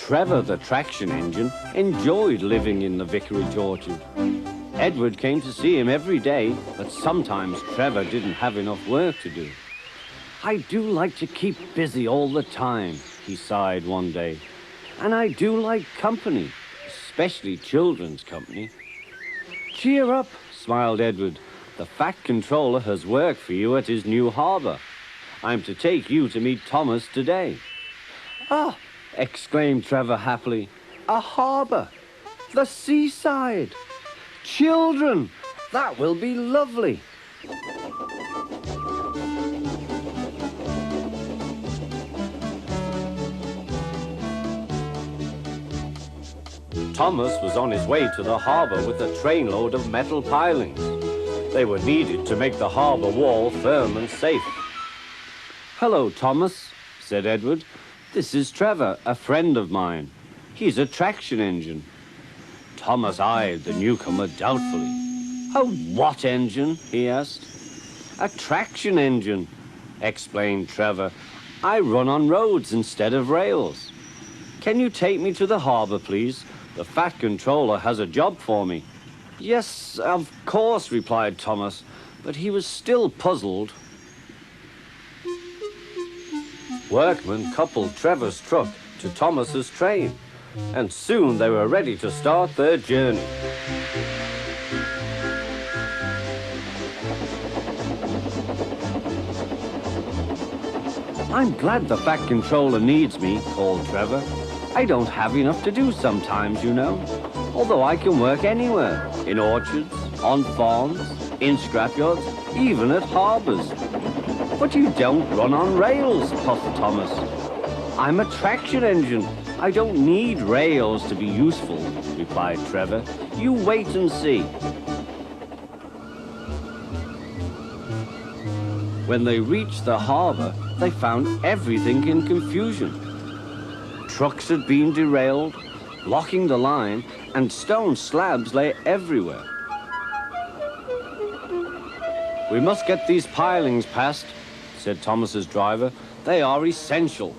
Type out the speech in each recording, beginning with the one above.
Trevor, the traction engine, enjoyed living in the vicarage orchard. Edward came to see him every day, but sometimes Trevor didn't have enough work to do. "I do like to keep busy all the time," he sighed one day. "And I do like company, especially children's company." "Cheer up," smiled Edward. "The Fat Controller has work for you at his new harbour. I'm to take you to meet Thomas today." "Ah!" exclaimed Trevor happily. "A harbour! The seaside! Children! That will be lovely!" Thomas was on his way to the harbour with a trainload of metal pilings. They were needed to make the harbour wall firm and safe. "Hello, Thomas," said Edward. "This is Trevor, a friend of mine. He's a traction engine." Thomas eyed the newcomer doubtfully. "A what engine?" he asked. "A traction engine," explained Trevor. "I run on roads instead of rails. Can you take me to the harbour, please? The Fat Controller has a job for me." "Yes, of course," replied Thomas, but he was still puzzled. Workmen coupled Trevor's truck to Thomas's train, and soon they were ready to start their journey. "I'm glad the Fat Controller needs me," called Trevor. "I don't have enough to do sometimes, you know, although I can work anywhere, in orchards, on farms, in scrapyards, even at harbours." "But you don't run on rails," puffed Thomas. "I'm a traction engine. I don't need rails to be useful," replied Trevor. "You wait and see." When they reached the harbour, they found everything in confusion. Trucks had been derailed, blocking the line, and stone slabs lay everywhere. "We must get these pilings past," said Thomas's driver. "They are essential.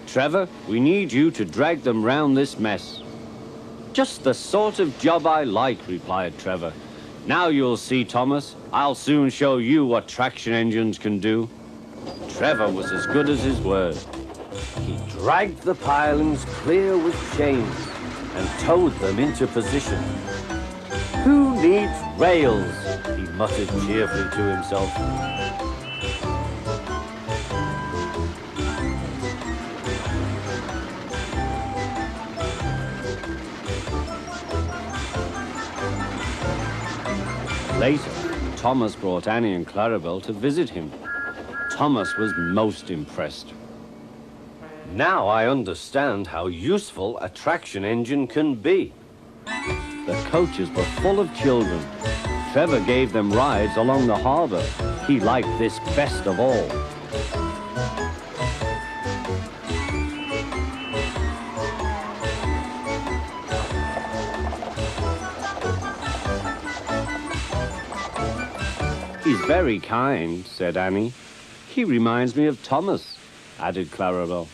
Trevor, we need you to drag them round this mess." "Just the sort of job I like," replied Trevor. "Now you'll see, Thomas. I'll soon show you what traction engines can do." Trevor was as good as his word. He dragged the pilings clear with chains and towed them into position. "Who needs rails?" he muttered cheerfully to himself. Later, Thomas brought Annie and Clarabel to visit him. Thomas was most impressed. "Now I understand how useful a traction engine can be." The coaches were full of children. Trevor gave them rides along the harbour. He liked this best of all. "He's very kind," said Annie. "He reminds me of Thomas," added Clarabel.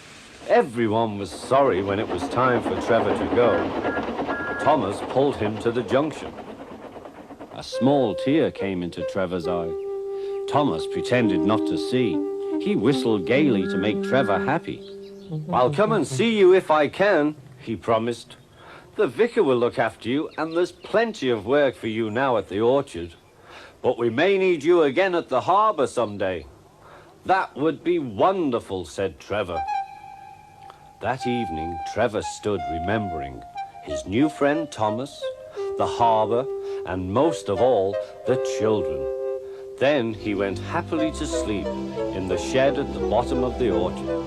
Everyone was sorry when it was time for Trevor to go. Thomas pulled him to the junction. A small tear came into Trevor's eye. Thomas pretended not to see. He whistled gaily to make Trevor happy. "I'll come and see you if I can," he promised. "The vicar will look after you, and there's plenty of work for you now at the orchard. But we may need you again at the harbour someday." "That would be wonderful," said Trevor. That evening, Trevor stood remembering his new friend Thomas, the harbour, and most of all, the children. Then he went happily to sleep in the shed at the bottom of the orchard.